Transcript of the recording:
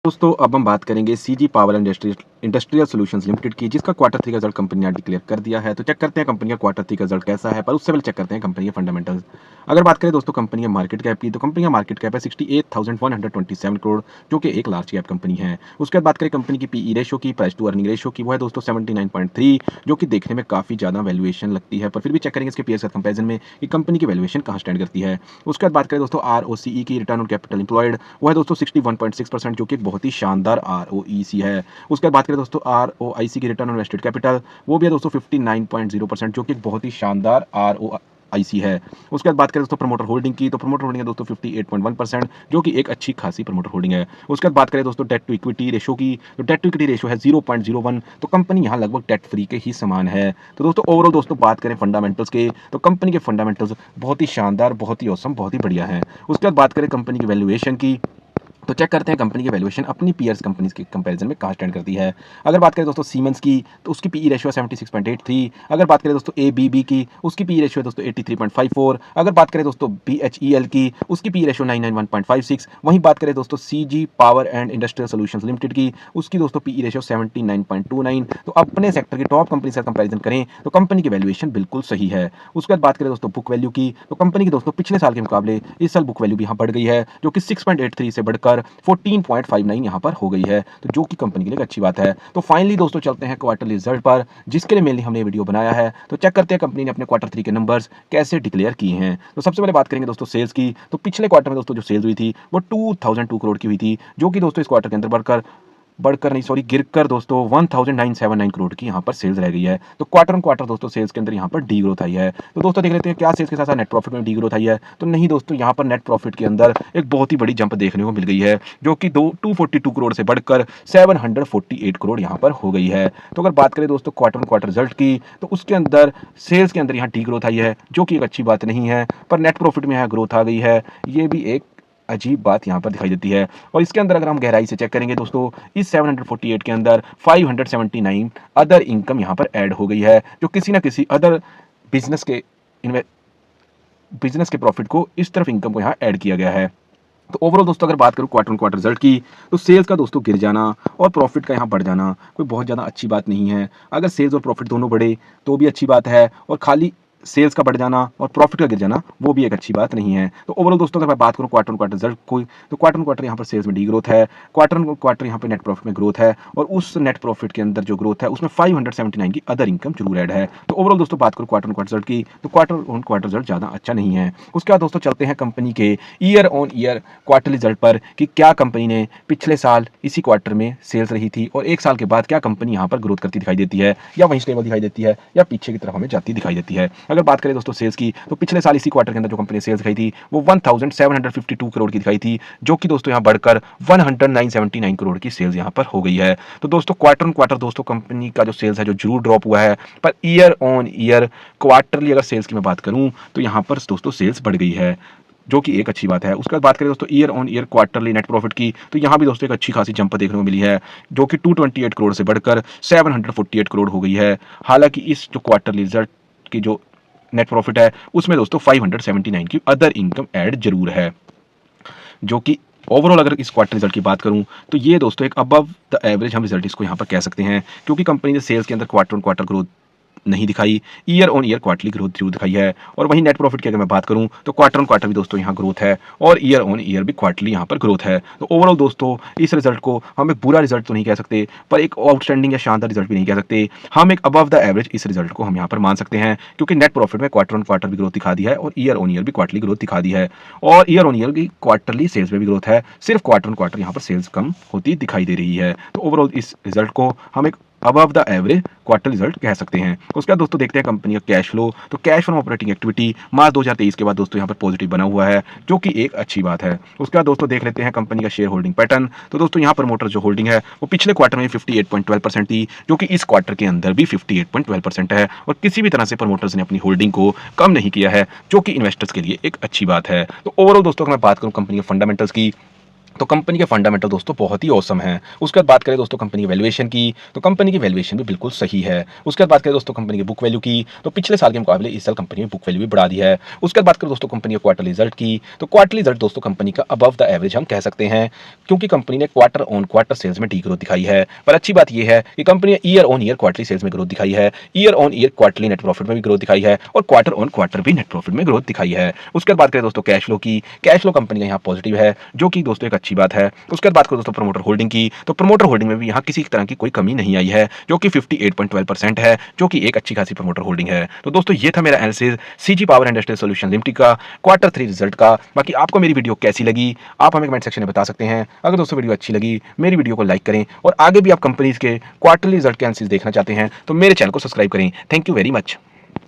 दोस्तों अब हम बात करेंगे CG power industrial solutions limited की, जिसका क्वार्टर थ्री का रिजल्ट कंपनी ने डिक्लेयर कर दिया है। तो चेक करते हैं कंपनी का क्वार्टर थ्री का रिजल्ट कैसा है, पर उससे पहले चेक करते हैं कंपनी के फंडामेंटल्स। अगर बात करें दोस्तों कंपनी के मार्केट कैप की, तो कंपनी का मार्केट कैप है 68,127 करोड़, जो कि एक लार्ज कैप कंपनी है। उसके बाद बात करें कंपनी की पीई रेशो की, प्राइस टू अर्निंग रेशो की, वो है दोस्तों 79.3, जो कि देखने में काफ़ी ज़्यादा वैल्यूएशन लगती है, पर फिर भी चेक करेंगे इसके पीएस के कंपेरिजन में कि कंपनी की वैल्यूएशन कहाँ स्टैंड करती है। उसके बाद बात करें दोस्तों आरओसीई की, रिटर्न ऑन कैपिटल एम्प्लॉयड, वो है दोस्तों 61.6%, जो कि एक बहुत ही शानदार आरओईसी है। उसके बाद बात करें दोस्तों आरओआईसी की, रिटर्न ऑन इन्वेस्टेड कैपिटल, वो भी है दोस्तों 59.0%, जो कि एक बहुत ही शानदार आरओआईसी है। उसके बाद बात करें दोस्तों प्रमोटर होल्डिंग की, तो प्रमोटर होल्डिंग है दोस्तों 58.1%, जो कि एक अच्छी खासी प्रमोटर होल्डिंग है। उसके बाद बात करें दोस्तों डेट टू इक्विटी रेशो की, तो डेट टू इक्विटी रेशो है 0.01, तो कंपनी यहाँ लगभग डेट फ्री के ही समान है। तो दोस्तों ओवरऑल दोस्तों बात करें फंडामेंटल्स के, तो कंपनी के फंडामेंटल्स बहुत ही शानदार, बहुत ही औसम, बहुत ही बढ़िया है। उसके बाद बात करें कंपनी की वैल्यूएशन की, तो चेक करते हैं कंपनी की वैल्यूएशन अपनी पीयर्स कंपनीज के कंपैरिजन में कहाँ स्टैंड करती है। अगर बात करें दोस्तों सीमेंस की, तो उसकी पीई रेशियो है 76.83। अगर बात करें दोस्तों एबीबी की, उसकी पीई रेशियो है दोस्तों 83.54। अगर बात करें दोस्तों बीएचईएल की, उसकी पीई रेशियो 991.56। वहीं बात करें दोस्तों CG power and industrial solutions limited की, उसकी दोस्तों पीई रेशियो 79.29। तो अपने सेक्टर की टॉप कंपनी से कंपैरिजन करें तो कंपनी की वैल्यूएशन बिल्कुल सही है। उसके बाद बात करें दोस्तों बुक वैल्यू की, तो कंपनी की दोस्तों पिछले साल के मुकाबले इस साल बुक वैल्यू भी यहाँ बढ़ गई है, जो कि 6.83 से बढ़कर 14.59 यहाँ पर हो गई है, तो जो कि कंपनी के लिए एक अच्छी बात है। तो फाइनली दोस्तों चलते हैं क्वार्टरली रिजल्ट पर, जिसके लिए मेनली हमने ये वीडियो बनाया है। तो चेक करते हैं कंपनी ने अपने क्वार्टर थ्री के नंबर्स कैसे डिक्लेयर किए हैं। तो सबसे पहले बात करेंगे दोस्तों सेल्स की, तो पिछले क्वार्टर में दोस्तों जो सेल्स हुई थी वो 2002 करोड़ की हुई थी, जो कि दोस्तों इस क्वार्टर के अंदर बढ़कर नहीं सॉरी गिरकर दोस्तों 1979 करोड़ की यहाँ पर सेल्स रह गई है। तो क्वार्टर ऑन क्वार्टर दोस्तों सेल्स के अंदर यहाँ पर डी ग्रोथ आई है। तो दोस्तों देख लेते हैं क्या सेल्स के साथ साथ नेट प्रॉफिट में डी ग्रोथ आई है। तो नहीं दोस्तों, यहाँ पर नेट प्रॉफिट के अंदर एक बहुत ही बड़ी जंप देखने को मिल गई है, जो कि 242 करोड़ से बढ़कर 748 करोड़ यहाँ पर हो गई है। तो अगर बात करें दोस्तों क्वार्टर ऑन क्वार्टर रिजल्ट की, तो उसके अंदर सेल्स के अंदर यहाँ डी ग्रोथ आई है, जो कि एक अच्छी बात नहीं है, पर नेट प्रॉफिट में यहाँ ग्रोथ आ गई है, ये भी एक अजीब बात यहाँ पर दिखाई देती है। और इसके अंदर अगर हम गहराई से चेक करेंगे दोस्तों, इस 748 के अंदर 579 अदर इनकम यहाँ पर ऐड हो गई है, जो किसी ना किसी अदर बिजनेस के बिजनेस के प्रॉफिट को इस तरफ इनकम को यहाँ ऐड किया गया है। तो ओवरऑल दोस्तों अगर बात करूं क्वार्टर ऑन क्वार्टर रिजल्ट की, तो सेल्स का दोस्तों गिर जाना और प्रॉफिट का यहाँ बढ़ जाना कोई बहुत ज़्यादा अच्छी बात नहीं है। अगर सेल्स और प्रॉफिट दोनों बढ़े तो भी अच्छी बात है, और खाली सेल्स का बढ़ जाना और प्रॉफिट का गिर जाना वो भी एक अच्छी बात नहीं है। तो ओवरऑल दोस्तों अगर मैं बात करूं क्वार्टर ऑन क्वार्टर रिजल्ट को, तो क्वार्टर ऑन क्वार्टर यहाँ पर सेल्स में डी ग्रोथ है, क्वार्टर ऑन क्वार्टर यहाँ पर नेट प्रॉफिट में ग्रोथ है, और उस नेट प्रॉफिट के अंदर जो ग्रोथ है उसमें 579 की अदर इनकम जरूर ऐड है। तो ओवरऑल दोस्तों बात करूं क्वार्टर ऑन क्वार्टर रिजल्ट की, तो क्वार्टर ऑन क्वार्टर रिजल्ट ज़्यादा अच्छा नहीं है। उसके बाद दोस्तों चलते हैं कंपनी के year on year quarter result पर, कि क्या कंपनी ने पिछले साल इसी क्वार्टर में सेल्स रही थी और एक साल के बाद क्या कंपनी यहाँ पर ग्रोथ करती दिखाई देती है, या वहीं स्टेबल दिखाई देती है, या पीछे की तरफ हमें जाती दिखाई देती है। अगर बात करें दोस्तों सेल्स की, तो पिछले साल इसी क्वार्टर के अंदर जो कंपनी सेल्स दिखाई थी वो 1752 करोड़ की दिखाई थी, जो कि दोस्तों यहाँ बढ़कर 10979 करोड़ की सेल्स यहाँ पर हो गई है। तो दोस्तों क्वार्टर ऑन क्वार्टर दोस्तों कंपनी का जो सेल्स है जो जरूर ड्रॉप हुआ है, per year on year quarterly अगर सेल्स की मैं बात करूं तो यहाँ पर दोस्तों सेल्स बढ़ गई है, जो कि एक अच्छी बात है। उसके बाद बात करें दोस्तों year on year quarterly net profit की, तो यहाँ भी दोस्तों एक अच्छी खासी जंप देखने को मिली है, जो कि 228 करोड़ से बढ़कर 748 करोड़ हो गई है। हालांकि इस जो क्वार्टरली रिजल्ट की जो नेट प्रॉफिट है उसमें दोस्तों 579 की अदर इनकम ऐड जरूर है, जो कि ओवरऑल अगर इस क्वार्टर रिजल्ट की बात करूं तो ये दोस्तों एक अबव द एवरेज हम रिजल्ट इसको यहाँ पर कह सकते हैं, क्योंकि कंपनी ने सेल्स के अंदर क्वार्टर ऑन क्वार्टर ग्रोथ नहीं दिखाई, year on year quarterly growth जरूर दिखाई है। और वहीं नेट प्रॉफिट की अगर मैं बात करूं तो क्वार्टर ऑन क्वार्टर भी दोस्तों यहाँ ग्रोथ है, और ईयर ऑन ईयर भी क्वार्टरली यहाँ पर ग्रोथ है। तो ओवरऑल दोस्तों इस रिजल्ट को हम एक बुरा रिजल्ट तो नहीं कह सकते, पर एक आउटस्टैंडिंग या शानदार रिजल्ट भी नहीं कह सकते, हम एक अबव द एवरेज इस रिजल्ट को हम यहाँ पर मान सकते हैं, क्योंकि नेट प्रॉफिट में क्वार्टर ऑन क्वार्टर भी ग्रोथ दिखा दी है, और ईयर ऑन ईयर भी क्वार्टरली ग्रोथ दिखा दी है, और ईयर ऑन ईयर की क्वार्टरली सेल्स में भी ग्रोथ है, सिर्फ क्वार्टर ऑन क्वार्टर यहाँ पर सेल्स कम होती दिखाई दे रही है। तो ओवरऑल इस रिजल्ट को हम एक above the average quarter result कह सकते हैं। उसके बाद दोस्तों देखते हैं कंपनी का कैश फ्लो, तो कैश फ्रॉम ऑपरेटिंग एक्टिविटी मार्च 2023 के बाद दोस्तों यहाँ पर पॉजिटिव बना हुआ है, जो कि एक अच्छी बात है। उसके बाद दोस्तों देख लेते हैं कंपनी का शेयर होल्डिंग पैटर्न, तो दोस्तों यहाँ प्रमोटर जो होल्डिंग है वो पिछले क्वार्टर में 58.12% थी, जो कि इस क्वार्टर के अंदर भी 58.12% है, और किसी भी तरह से प्रमोटर्स ने अपनी होल्डिंग को कम नहीं किया है, जो कि इन्वेस्टर्स के लिए एक अच्छी बात है। तो ओवरऑल दोस्तों अगर मैं बात करूँ कंपनी के फंडामेंटल्स की, तो कंपनी के फंडामेंटल दोस्तों बहुत ही ऑसम हैं। उसके बाद बात करें दोस्तों कंपनी की वैल्यूएशन की, तो कंपनी की वैल्यूएशन भी बिल्कुल सही है। उसके बाद बात करें दोस्तों कंपनी की बुक वैल्यू की, तो पिछले साल के मुकाबले इस साल कंपनी ने बुक वैल्यू भी बढ़ा दी है। उसके बाद बात करें दोस्तों कंपनी के क्वार्टरली रिजल्ट की, तो क्वार्टरली रिजल्ट दोस्तों कंपनी का अबव द एवरेज हम कह सकते हैं, क्योंकि कंपनी ने क्वार्टर ऑन क्वार्टर सेल्स में डी-ग्रोथ दिखाई है। पर अच्छी बात यह है कि कंपनी ने year on year quarterly sales में ग्रोथ दिखाई है, year on year quarterly net profit में भी ग्रोथ दिखाई है और क्वार्टर ऑन क्वार्टर भी नेट प्रॉफिट में ग्रोथ दिखाई है। उसके बाद बात करें दोस्तों कैश फ्लो की, कैश फ्लो कंपनी का यहाँ पॉजिटिव है, जो कि दोस्तों एक अच्छी बात है। उसके बाद बात करें दोस्तों प्रमोटर होल्डिंग की, तो प्रमोटर होल्डिंग में भी यहाँ किसी तरह की कोई कमी नहीं आई है, जो कि 58.12% है, जो कि एक अच्छी खासी प्रमोटर होल्डिंग है। तो दोस्तों ये था मेरा analysis CG power industrial solution limited का क्वार्टर 3 रिजल्ट का। बाकी आपको मेरी वीडियो कैसी लगी आप हमें कमेंट सेक्शन में बता सकते हैं। अगर दोस्तों वीडियो अच्छी लगी मेरी वीडियो को लाइक करें और आगे भी आप कंपनीज के क्वार्टरली रिजल्ट के एनालिसिस देखना चाहते हैं तो मेरे चैनल को सब्सक्राइब करें। Thank you very much.